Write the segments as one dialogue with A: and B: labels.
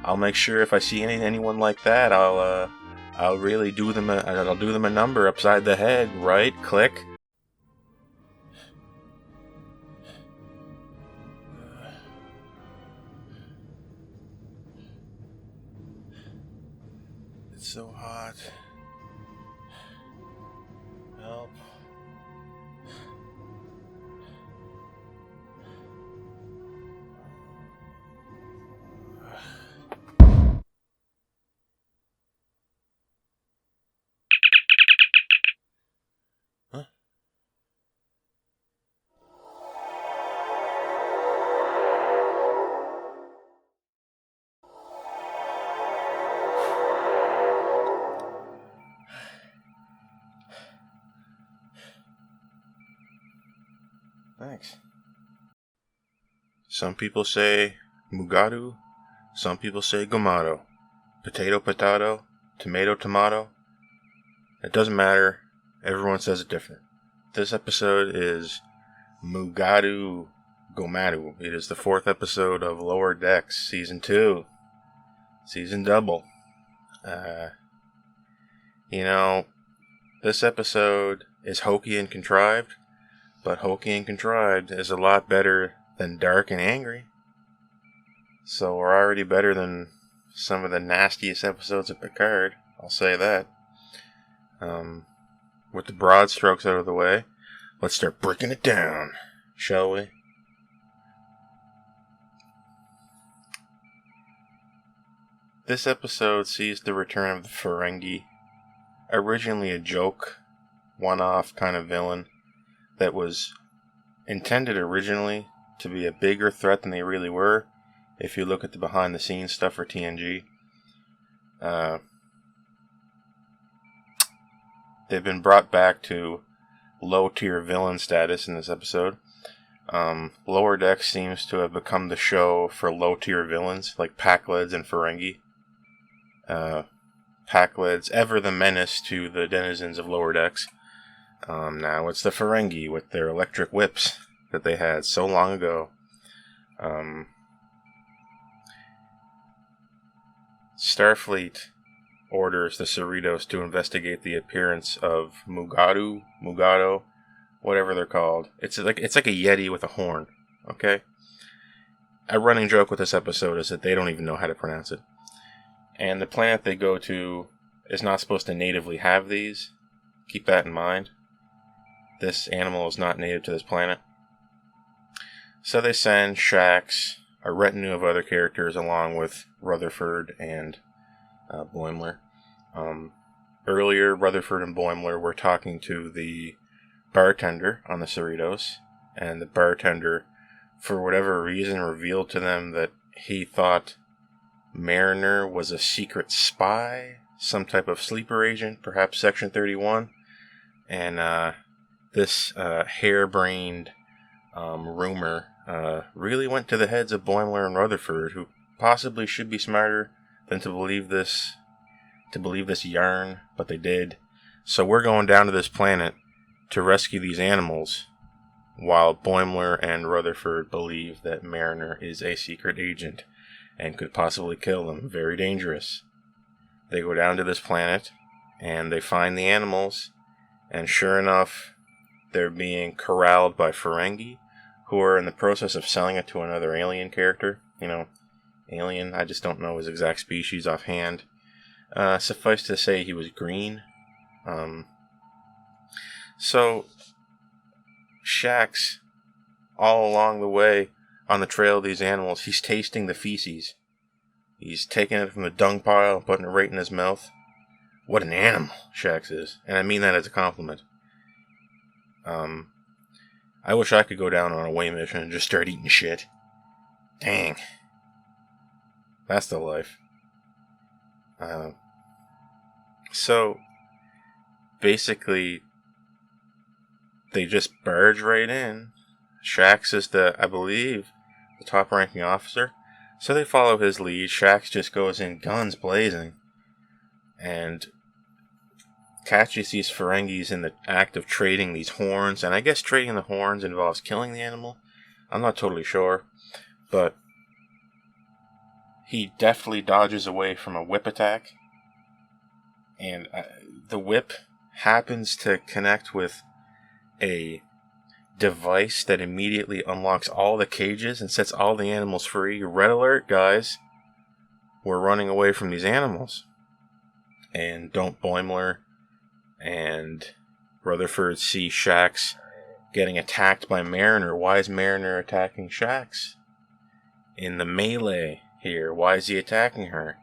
A: I'll make sure if I see anyone like that, I'll really do them. I'll do them a number upside the head. Right click. It's so hot. Help. Huh? Thanks. Some people say Mugatu, some people say Gomato. Potato, potato, tomato, tomato. It doesn't matter. Everyone says it different. This episode is Mugatu Gomatu. It is the 4th episode of Lower Decks, Season 2. Season double. This episode is hokey and contrived, but hokey and contrived is a lot better than dark and angry. So we're already better than some of the nastiest episodes of Picard. I'll say that. With the broad strokes out of the way, let's start breaking it down, shall we? This episode sees the return of the Ferengi, originally a joke, one-off kind of villain that was intended originally to be a bigger threat than they really were. If you look at the behind-the-scenes stuff for TNG, they've been brought back to low-tier villain status in this episode. Lower Decks seems to have become the show for low-tier villains, like Pakleds and Ferengi. Pakleds, ever the menace to the denizens of Lower Decks. Now it's the Ferengi with their electric whips that they had so long ago. Starfleet orders the Cerritos to investigate the appearance of Mugato, whatever they're called. It's like a Yeti with a horn, okay? A running joke with this episode is that they don't even know how to pronounce it. And the planet they go to is not supposed to natively have these. Keep that in mind. This animal is not native to this planet. So they send Shax, a retinue of other characters, along with Rutherford and Boimler. Earlier, Rutherford and Boimler were talking to the bartender on the Cerritos, and the bartender, for whatever reason, revealed to them that he thought Mariner was a secret spy, some type of sleeper agent, perhaps Section 31, and this harebrained rumor really went to the heads of Boimler and Rutherford, who possibly should be smarter than to believe this yarn, but they did. So we're going down to this planet to rescue these animals, while Boimler and Rutherford believe that Mariner is a secret agent and could possibly kill them. Very dangerous. They go down to this planet, and they find the animals, and sure enough, they're being corralled by Ferengi, who are in the process of selling it to another alien character. Alien, I just don't know his exact species offhand. Suffice to say, he was green. So, Shax, all along the way, on the trail of these animals, he's tasting the feces. He's taking it from the dung pile and putting it right in his mouth. What an animal Shax is. And I mean that as a compliment. I wish I could go down on a away mission and just start eating shit. Dang. That's the life. So, basically, they just barge right in. Shax is I believe, the top-ranking officer. So they follow his lead. Shax just goes in guns blazing and catches these Ferengis in the act of trading these horns. And I guess trading the horns involves killing the animal. I'm not totally sure. But he deftly dodges away from a whip attack. And the whip happens to connect with a device that immediately unlocks all the cages and sets all the animals free. Red alert, guys. We're running away from these animals. And don't Boimler and Rutherford see Shax getting attacked by Mariner. Why is Mariner attacking Shax? In the melee here, why is he attacking her?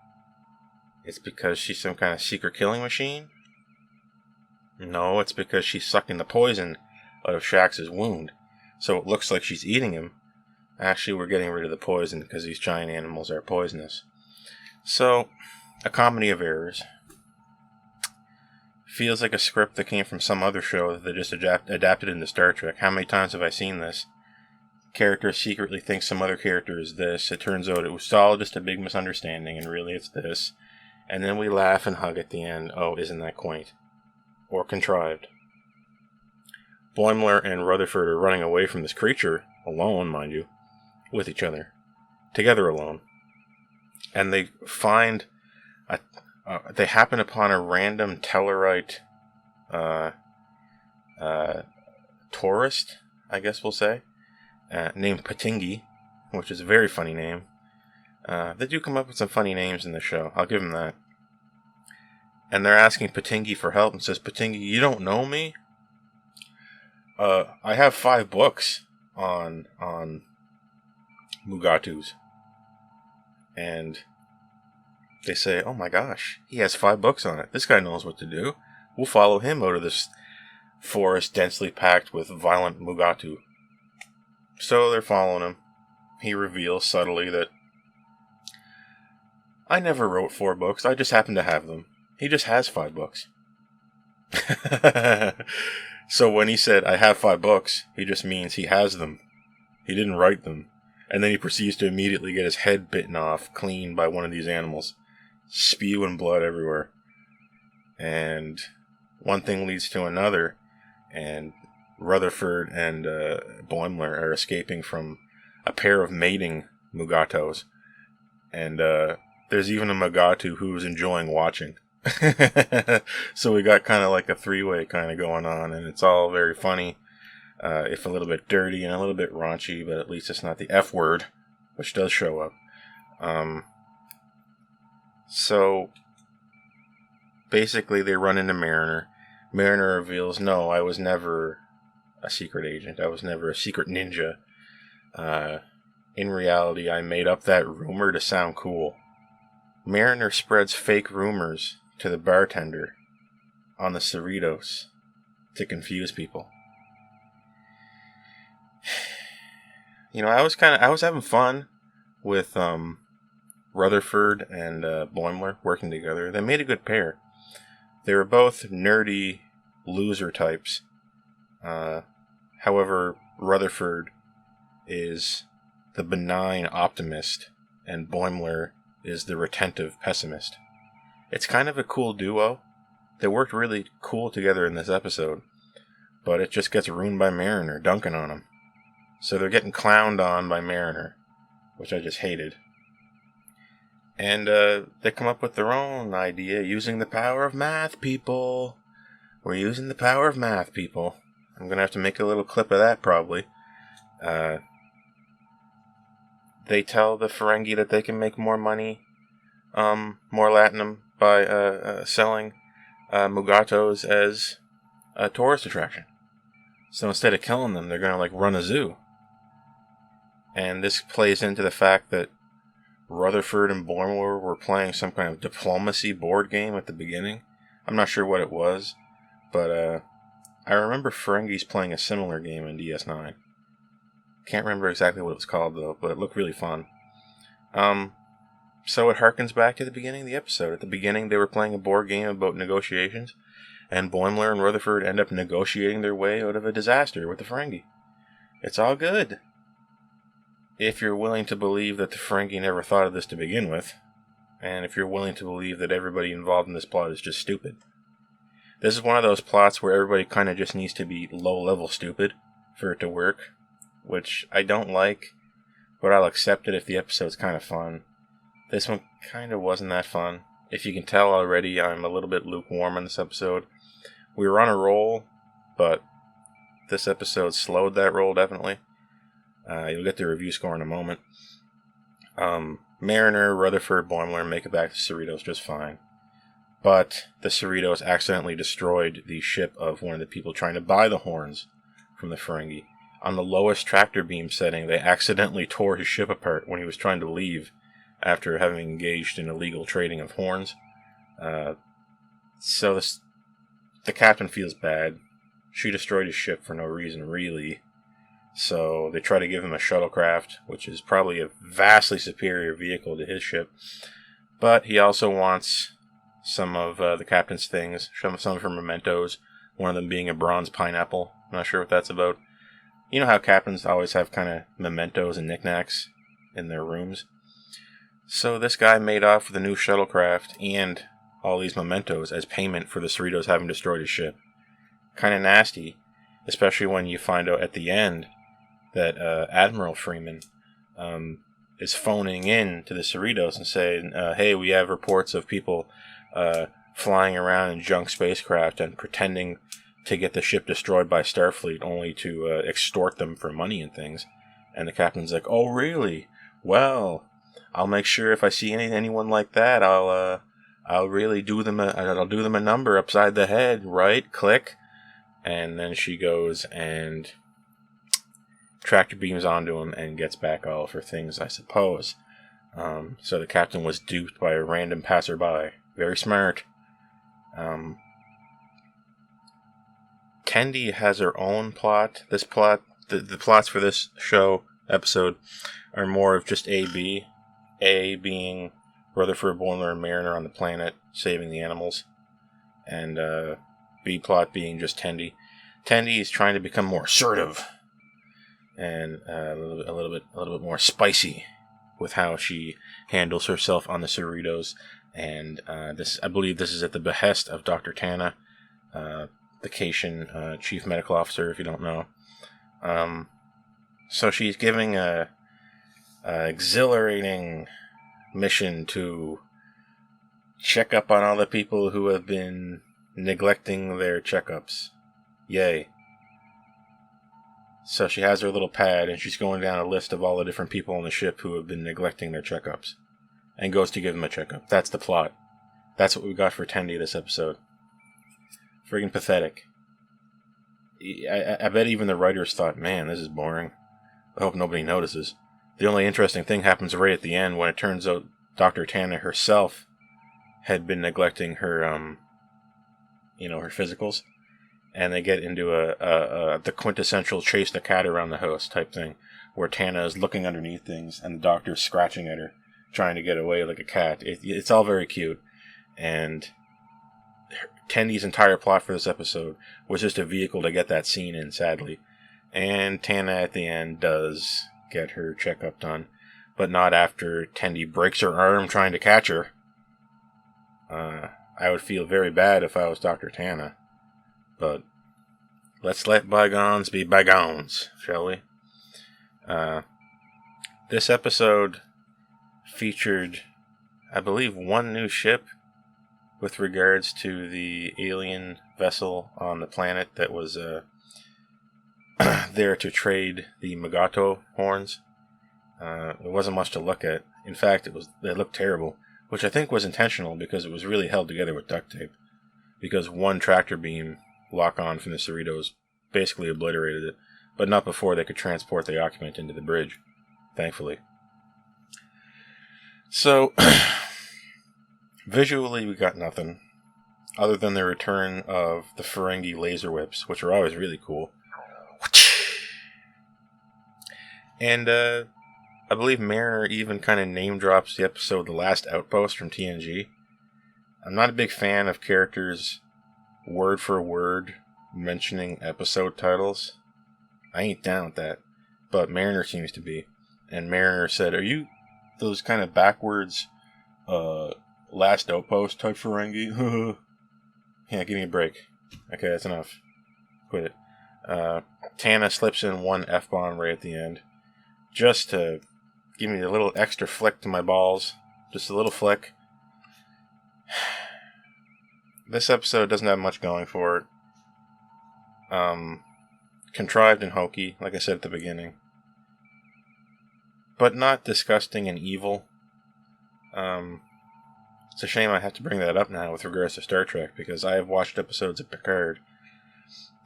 A: It's because she's some kind of secret killing machine? No, it's because she's sucking the poison out of Shax's wound. So it looks like she's eating him. Actually, we're getting rid of the poison because these giant animals are poisonous. So, a comedy of errors. Feels like a script that came from some other show that they just adapted into Star Trek. How many times have I seen this? Character secretly thinks some other character is this. It turns out it was all just a big misunderstanding, and really it's this. And then we laugh and hug at the end. Oh, isn't that quaint? Or contrived. Boimler and Rutherford are running away from this creature, alone, mind you, with each other. Together alone. And they find... they happen upon a random Tellarite tourist, I guess we'll say, named Patingi, which is a very funny name. They do come up with some funny names in the show. I'll give them that. And they're asking Patingi for help and says, Patingi, you don't know me? I have 5 books on Mugatus. And they say, oh my gosh, he has 5 books on it. This guy knows what to do. We'll follow him out of this forest densely packed with violent Mugatu. So they're following him. He reveals subtly that I never wrote 4 books, I just happen to have them. He just has 5 books. So when he said, I have 5 books, he just means he has them. He didn't write them. And then he proceeds to immediately get his head bitten off clean by one of these animals. Spewing blood everywhere. And one thing leads to another. And Rutherford and Boimler are escaping from a pair of mating Mugatos. And there's even a Mugatu who's enjoying watching. So we got kind of like a 3-way kind of going on, and it's all very funny, if a little bit dirty and a little bit raunchy, but at least it's not the F word, which does show up. So basically they run into Mariner. Mariner reveals, no, I was never a secret agent. I was never a secret ninja. In reality, I made up that rumor to sound cool. Mariner spreads fake rumors to the bartender on the Cerritos to confuse people. You know, I was having fun with Rutherford and Boimler working together. They made a good pair. They were both nerdy loser types. However, Rutherford is the benign optimist, and Boimler is the retentive pessimist. It's kind of a cool duo. They worked really cool together in this episode, but it just gets ruined by Mariner dunking on him. So they're getting clowned on by Mariner, which I just hated. And they come up with their own idea, using the power of math, people. We're using the power of math, people. I'm going to have to make a little clip of that, probably. They tell the Ferengi that they can make more money, more latinum, by selling Mugatos as a tourist attraction. So instead of killing them, they're going to like run a zoo. And this plays into the fact that Rutherford and Boimler were playing some kind of diplomacy board game at the beginning. I'm not sure what it was, but I remember Ferengis playing a similar game in DS9. Can't remember exactly what it was called though, but it looked really fun. So it harkens back to the beginning of the episode. At the beginning, they were playing a board game about negotiations, and Boimler and Rutherford end up negotiating their way out of a disaster with the Ferengi. It's all good. If you're willing to believe that the Ferengi never thought of this to begin with, and if you're willing to believe that everybody involved in this plot is just stupid. This is one of those plots where everybody kind of just needs to be low-level stupid for it to work, which I don't like, but I'll accept it if the episode's kind of fun. This one kind of wasn't that fun. If you can tell already, I'm a little bit lukewarm on this episode. We were on a roll, but this episode slowed that roll, definitely. You'll get the review score in a moment. Mariner, Rutherford, Boimler make it back to Cerritos just fine. But the Cerritos accidentally destroyed the ship of one of the people trying to buy the horns from the Ferengi. On the lowest tractor beam setting, they accidentally tore his ship apart when he was trying to leave after having engaged in illegal trading of horns. So the captain feels bad. She destroyed his ship for no reason, really. So they try to give him a shuttlecraft, which is probably a vastly superior vehicle to his ship. But he also wants some of the captain's things, some of her mementos, one of them being a bronze pineapple. I'm not sure what that's about. You know how captains always have kind of mementos and knickknacks in their rooms? So this guy made off with a new shuttlecraft and all these mementos as payment for the Cerritos having destroyed his ship. Kind of nasty, especially when you find out at the end that Admiral Freeman is phoning in to the Cerritos and saying, hey, we have reports of people flying around in junk spacecraft and pretending to get the ship destroyed by Starfleet only to extort them for money and things. And the captain's like, oh, really? Well, I'll make sure if I see anyone like that, I'll really do them I'll do them a number upside the head, right? Click. And then she goes and tractor beams onto him and gets back all of her things, I suppose. So the captain was duped by a random passerby. Very smart. Tendi has her own plot. The plots for this episode, are more of just A-B. A being Rutherford, Boimler, and Mariner on the planet, saving the animals. And B plot being just Tendi. Tendi is trying to become more assertive and a little bit more spicy with how she handles herself on the Cerritos. And I believe this is at the behest of Dr. Tana, the Cation chief medical officer, if you don't know. So she's giving a exhilarating mission to check up on all the people who have been neglecting their checkups. Yay. So she has her little pad and she's going down a list of all the different people on the ship who have been neglecting their checkups. And goes to give them a checkup. That's the plot. That's what we got for Tendi this episode. Friggin' pathetic. I bet even the writers thought, man, this is boring. I hope nobody notices. The only interesting thing happens right at the end when it turns out Dr. Tana herself had been neglecting her, her physicals. And they get into the quintessential chase the cat around the house type thing, where Tana is looking underneath things and the doctor's scratching at her, trying to get away like a cat. It's all very cute. And Tendi's entire plot for this episode was just a vehicle to get that scene in, sadly. And Tana at the end does get her checkup done, but not after Tendi breaks her arm trying to catch her. I would feel very bad if I was Dr. Tana. But let's let bygones be bygones, shall we? This episode featured, I believe, one new ship with regards to the alien vessel on the planet that was there to trade the Mugato horns. It wasn't much to look at. In fact, they looked terrible, which I think was intentional because it was really held together with duct tape. Because one tractor beam lock-on from the Cerritos basically obliterated it, but not before they could transport the occupant into the bridge, thankfully. So, visually we got nothing, other than the return of the Ferengi laser whips, which are always really cool. And I believe Mariner even kind of name drops the episode The Last Outpost from TNG. I'm not a big fan of characters word for word mentioning episode titles. I ain't down with that, but Mariner seems to be. And Mariner said, "Are you those kind of backwards Last Outpost type Ferengi?" Yeah, give me a break. Okay, that's enough. Quit it. Tana slips in one F-bomb right at the end, just to give me a little extra flick to my balls. Just a little flick. This episode doesn't have much going for it. Contrived and hokey, like I said at the beginning. But not disgusting and evil. It's a shame I have to bring that up now with regards to Star Trek, because I have watched episodes of Picard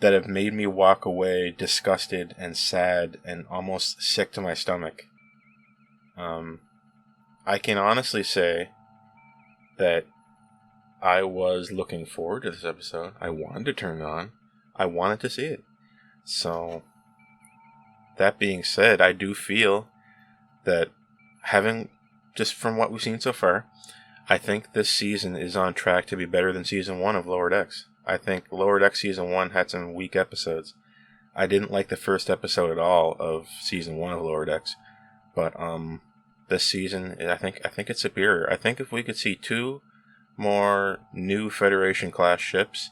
A: that have made me walk away disgusted and sad and almost sick to my stomach. I can honestly say that I was looking forward to this episode. I wanted to turn it on. I wanted to see it. So, that being said, I do feel that just from what we've seen so far, I think this season is on track to be better than Season 1 of Lower Decks. I think Lower Decks Season 1 had some weak episodes. I didn't like the first episode at all of Season 1 of Lower Decks. But this season, I think it's superior. I think if we could see 2 more new Federation-class ships,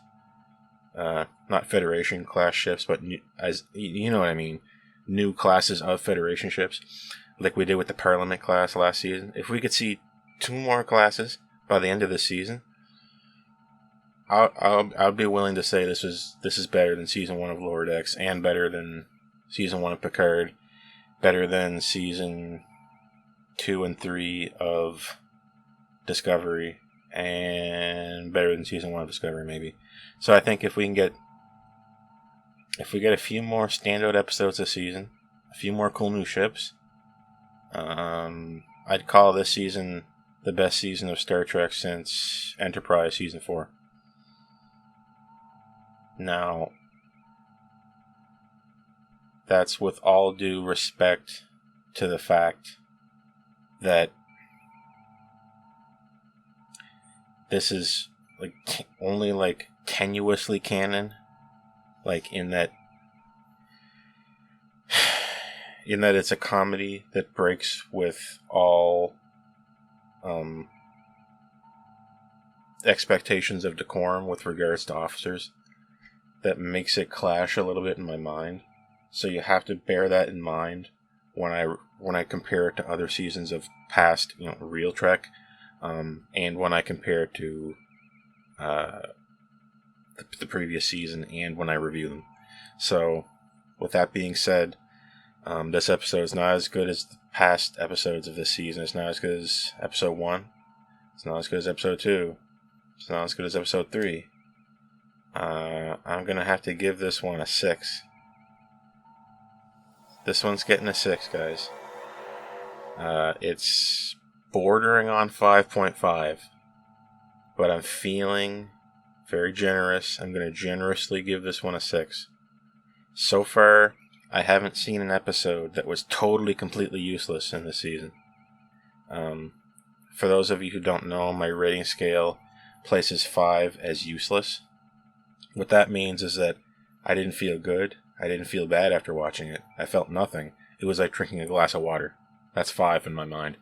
A: not Federation-class ships, but as you know what I mean, new classes of Federation ships, like we did with the Parliament class last season. If we could see 2 more classes by the end of this season, I'll be willing to say this is better than Season 1 of Lower Decks, and better than Season 1 of Picard, better than Season 2 and 3 of Discovery, and better than Season 1 of Discovery, maybe. So I think if we get a few more standout episodes this season, a few more cool new ships, I'd call this season the best season of Star Trek since Enterprise Season 4. Now, that's with all due respect to the fact that this is only tenuously canon, in that it's a comedy that breaks with all expectations of decorum with regards to officers. That makes it clash a little bit in my mind. So you have to bear that in mind when I compare it to other seasons of past, real Trek, and when I compare it to the previous season, and when I review them. So, with that being said, this episode is not as good as the past episodes of this season. It's not as good as episode 1. It's not as good as episode 2. It's not as good as episode 3. I'm going to have to give this one a 6. This one's getting a 6, guys. It's bordering on 5.5. But I'm feeling very generous. I'm going to generously give this one a 6. So far, I haven't seen an episode that was totally, completely useless in this season. For those of you who don't know, my rating scale places 5 as useless. What that means is that I didn't feel good. I didn't feel bad after watching it. I felt nothing. It was like drinking a glass of water. That's 5 in my mind.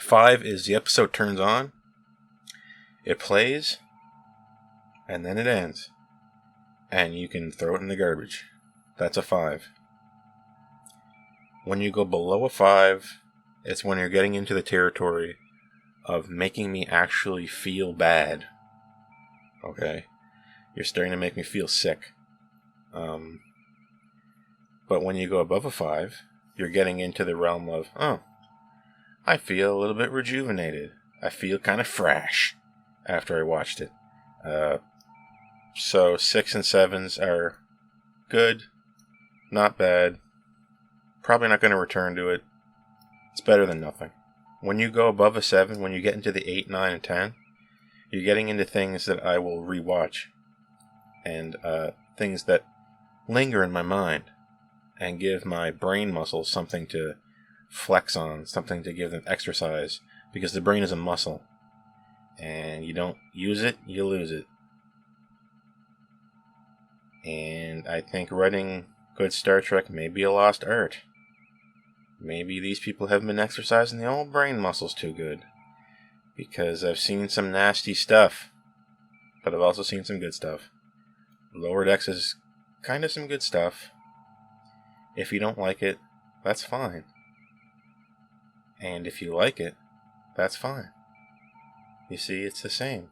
A: 5 is the episode turns on, it plays, and then it ends. And you can throw it in the garbage. That's a 5. When you go below a 5, it's when you're getting into the territory of making me actually feel bad. Okay? You're starting to make me feel sick. But when you go above a 5, you're getting into the realm of, I feel a little bit rejuvenated. I feel kind of fresh after I watched it. So 6 and 7s are good, not bad. Probably not going to return to it. It's better than nothing. When you go above a 7, when you get into the 8, 9, and 10, you're getting into things that I will rewatch. And things that linger in my mind and give my brain muscles something to flex on, something to give them exercise, because the brain is a muscle, and you don't use it, you lose it. And I think writing good Star Trek may be a lost art. Maybe these people haven't been exercising the old brain muscles too good, because I've seen some nasty stuff, but I've also seen some good stuff. Lower Decks is kind of some good stuff. If you don't like it, that's fine. And if you like it, That's fine. You see, it's the same.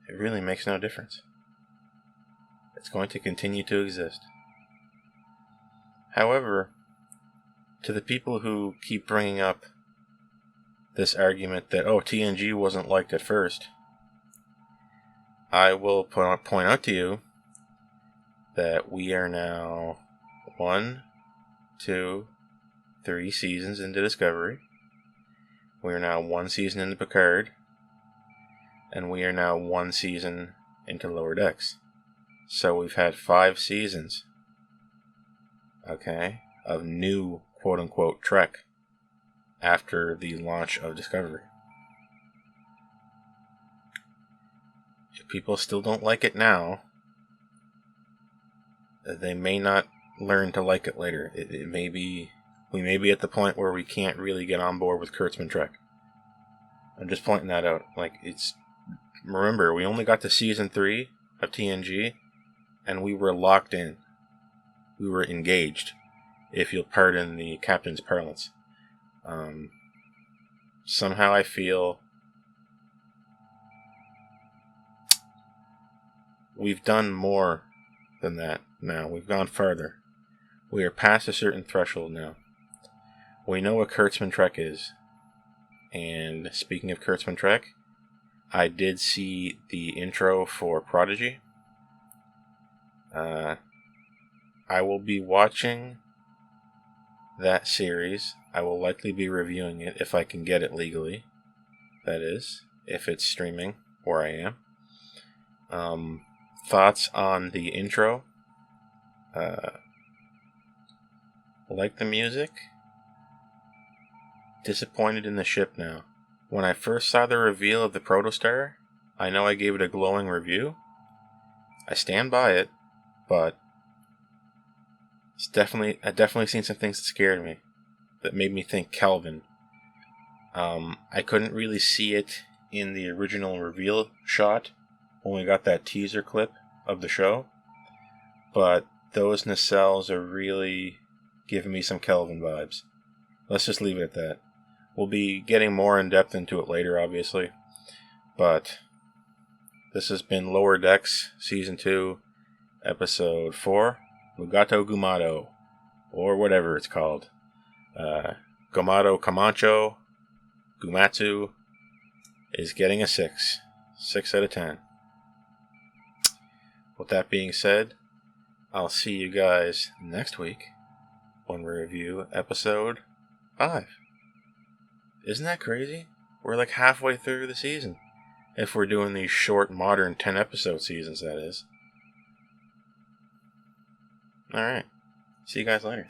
A: It really makes no difference. It's going to continue to exist. However, to the people who keep bringing up this argument that, oh, TNG wasn't liked at first, I will point out to you that we are now 1, 2, 3 seasons into Discovery. We are now 1 season into Picard. And we are now 1 season into Lower Decks. So we've had 5 seasons, okay, of new quote-unquote Trek after the launch of Discovery. If people still don't like it now, they may not learn to like it later. We may be at the point where we can't really get on board with Kurtzman Trek. I'm just pointing that out. Remember, we only got to season 3 of TNG, and we were locked in. We were engaged, if you'll pardon the captain's parlance. Somehow I feel we've done more than that now. We've gone farther. We are past a certain threshold now. We know what Kurtzman Trek is. And speaking of Kurtzman Trek, I did see the intro for Prodigy. I will be watching that series. I will likely be reviewing it if I can get it legally. That is, if it's streaming where I am. Thoughts on the intro? Like the music? Disappointed in the ship now. When I first saw the reveal of the Protostar, I know I gave it a glowing review. I stand by it, but I've definitely seen some things that scared me, that made me think Kelvin. I couldn't really see it in the original reveal shot when we got that teaser clip of the show, but those nacelles are really giving me some Kelvin vibes. Let's just leave it at that. We'll be getting more in depth into it later, obviously, but this has been Lower Decks Season 2, Episode 4, Mugato Gumado, or whatever it's called. Gumado Camacho Gumatsu is getting a 6. 6 out of 10. With that being said, I'll see you guys next week when we review Episode 5. Isn't that crazy? We're like halfway through the season. If we're doing these short, modern 10-episode seasons, that is. Alright. See you guys later.